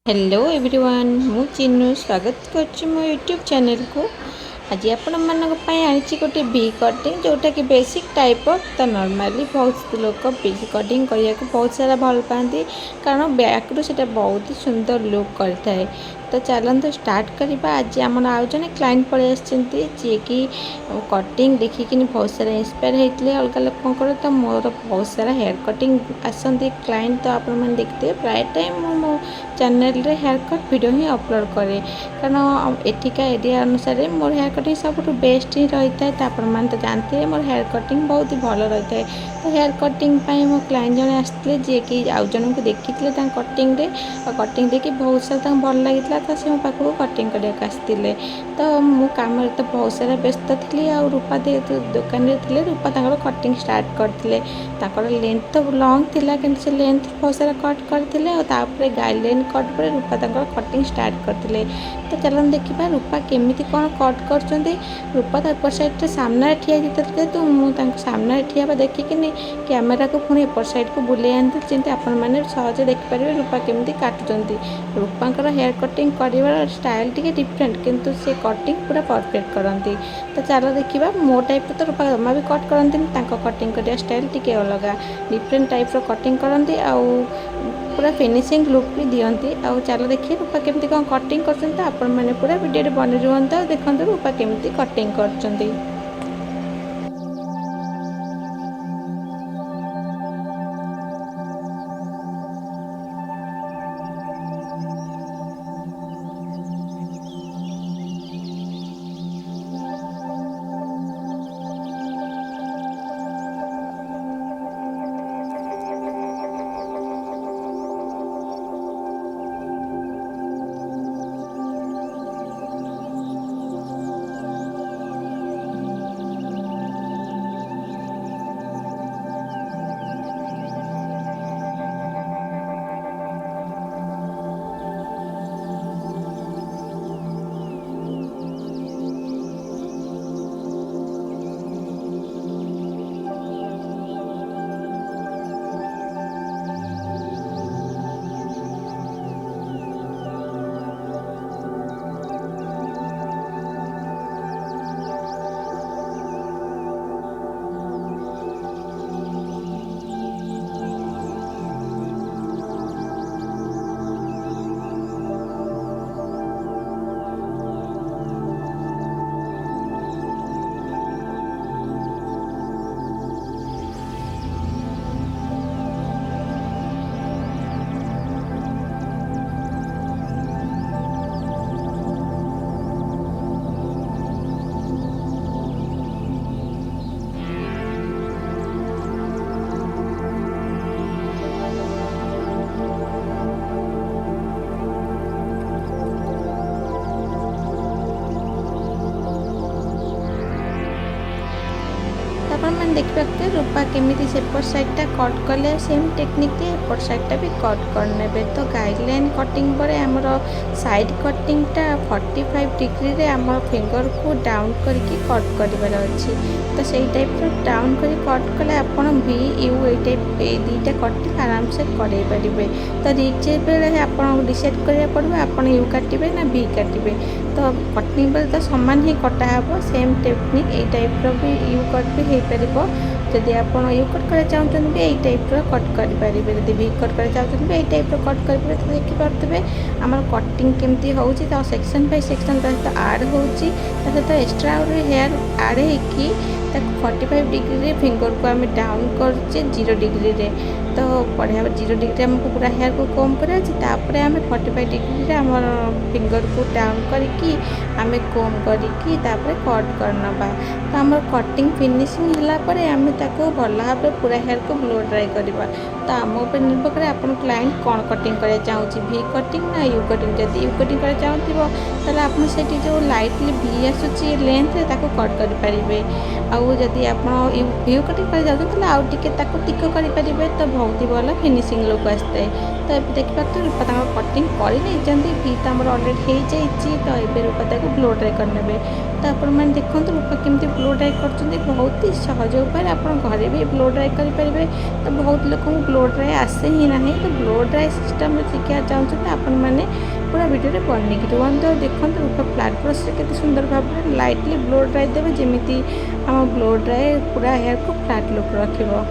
Hello everyone मु चिन्नु स्वागत कर मो यूट्यूब चैनल को। आज आपण मानी गोटे वी कटिंग जोटा कि बेसिक टाइप ऑफ तो नॉर्मली बहुत लोग वी कटिंग करने को बहुत सारा भल पाती कारण बैक रू से बहुत ही सुंदर लुक करता है। तो चलते स्टार्ट करवा। आज आम आउ जन क्लाइंट पलि जी कि कटिंग देखिक बहुत सारा इंस्पायर होते अलग लोक तो मोर बहुत सारा हेयर कटिंग आसती क्लाइंट। तो आप देखते प्राय टाइम मो चैनल रे हेयर कट वीडियो ही अपलोड करे कारण एठिका एरिया अनुसार मोर हेयर कटिंग सब बेस्ट ही रही है। तो आपने तो जानते हैं मोर हेयर कटिंग बहुत ही भल रही है। तो हेयर कटिंग मो क्लाइंट जन आसते जी कि आउ जन को देखी कटिंग रे कटिंग देखिए बहुत सारा भल लगी तो से मो पाखक कटिंग करने आसते। तो मो कम तो बहुत सारा व्यस्त थी आ रूपा दे दुकान में थे रूपा कटिंग स्टार्ट करते लेंथ तो लंग थिला कि से लेंथ बहुत सारा कट करते गाइडलाइन कट पर रूपा कटिंग स्टार्ट करते। तो चलन देखा रूपा केमी कौन कट कर रूपा एपट साइड सामने ठिया होते तो मुझे सामने ठिया देखिकी कैमेरा को पुणी एपट साइड को बुले आनी जमी आपने सहजे देखिपारे रूपा केमी काटुंट। रूपांकर हेयर कटिंग कर स्टाइल टी डिफरेंट किंतु से कटिंग पूरा परफेक्ट करती। तो चलो देखा मो टाइप तो रूपा जमा भी कट करती कटिंग कर स्टाइल टी अलग डिफरेंट टाइप कटिंग करती पूरा फिनिशिंग लुक भी दिखती। आउ चलो देखिए रूपा केमती कौन कटिंग कर पूरा वीडियो बनी रुहत देखते रूपा केमती कटिंग कर। मैंने देख पाते रूपा केमी सेपट साइडटा कट कले सेम टेक्निक एपट साइडटा भी कट करने। तो गाइडलाइन कटिंग पर आमर साइड कटिंगटा 45 डिग्री रे आम फिंगर को डाउन करके कट करार अच्छी। तो सही टाइप डाउन कर कट कले आप भी यू ये टाइप ये दुईटा कटिंग आराम से करे पारे। तो रिचे बेले आप डिसाइड करा पड़ो आप यू काटे ना भी काटे। तो कटिंग बेले तो सामान ही कटा सेम टेक्निक ये टाइप भी यू कट भी हो पार। जदि आप यू कट कर चाहते भी यही टाइप कट करेंगे जब भी कट कर चाहते भी यही टाइप कट करेंगे। तो देखिपे आम कटिंग केमती हो सेक्शन बाय सेक्शन सहित आड हो सहित एक्सट्रा हेयर आड हो 45 डिग्री फिंगर को आम डाउन करचे 0 डिग्री रे। तो बढ़िया 0 डिग्री आमको पूरा हेयर को कम करापर आम 45 डिग्री आम फिंगर को डाउन करके आम कम करके कट करना। तो आम कटिंग फिनिशिंग है आम भल भाव पूरा हेयर को ब्लो ड्राई करवा। तो आम उपर निर्भर करे आप क्लाइंट कौन कटिंग करना चाहूँगी वी कटिंग ना यू कटिंग। जब यू कटिंग करना चाहूँ तो आप जो लाइटली वी आसूँ लेंथ कट करेंगे। आउ जदि आप व्यू कटिंग कर जाते आउ टिके टिक करेंगे तो बहुत ही भल फिनिशिंग लुक आसता है। तो ये देखिए तो रूपा कटिंग कर भी तो आम अलरेडी हो जाइए। तो ये रूपा ब्लो ड्राई करने। तो आपने देखो रूपा केमती ब्लो ड्राई कर बहुत ही सहज उपाय आप घरे भी ब्लो ड्राई करेंगे। तो बहुत लोग ब्लो ड्राई आसे ही ना। तो ब्लो ड्राई सिस्टम शिखा चाहते आपण मैंने भिडियो बनैकी रुहतु और देखते ऊपर फ्लैट ब्रश केते सुंदर भाव में लाइटली ब्लो ड्राई देवे जमी आम ब्लो ड्राई पूरा हेयर को फ्लैट लुक रखिबो।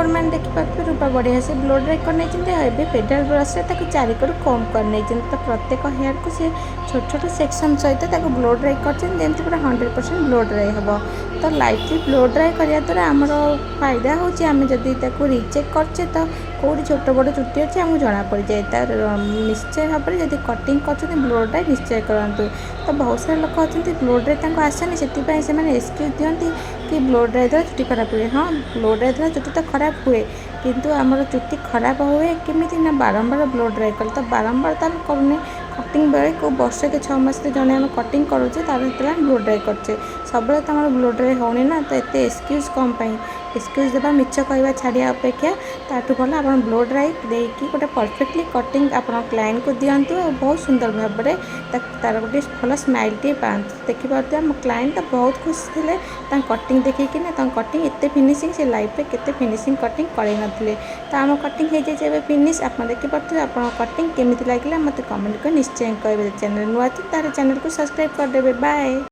आपने देखिए रूपा बढ़िया से ब्लो ड्राई कर पेडल ब्रश चारि कड़ू कम कर तो प्रत्येक हेयर को सी छोट छोट सेक्शन सहित ब्लो ड्राई कर पूरा 100% ब्लो ड्राई हम तो लाइटली ब्लो ड्राई करने द्वारा आमर फायदा हूँ आम जदि रिचेक करचे तो कौटी छोट बड़ चुट्टी अच्छे आमको जना पड़ जाए तार निश्चय भाव में जब कटिंग कर ब्लो ड्राई निश्चय करूँ तो बहुत सारा लोक अच्छा ब्लो ड्राई आसेनि से एक्सक्यूज दिखती कि ब्लो ड्राई द्वारा चुट्टी खराब हुए हाँ ब्लो ड्राई द्वारा चुट्टी तो खराब हुए किंतु आमर चुट्टी खराब हुए केमी ना बारंबार ब्लो ड्राई कले तो बारंबार तो आम करूँ कटिंग बेले को वर्ष के 6 मास जड़े आम कटिंग करुचे तार ब्लो ड्राई करचे सब तो आम ब्लो ड्राई होनी ना तो ये एक्सक्यूज कम एक्सक्यूज देवा मिछ कहवा छाड़िया अपेक्षा ताठू भल आप ब्लो ड्राई देकी गोटे परफेक्टली कटिंग आप क्लाइंट को दिंतु और बहुत सुंदर भाव में तार गोटे भल स्माइल टे पाते देखिए आम क्लाइंट तो बहुत खुशी थे कटिंग देखिकी ना कटिंग एत फिनिशिंग से लाइफ में केते फिनिशिंग कटिंग करे नथिले तो आम कटिंग हो जाए फिनिश आप देखिए आप कटिंग केमी लगे मत कमेंट कर निश्चय कहे चैनल नुआ तार चैनल को सब्सक्राइब करदे बाय।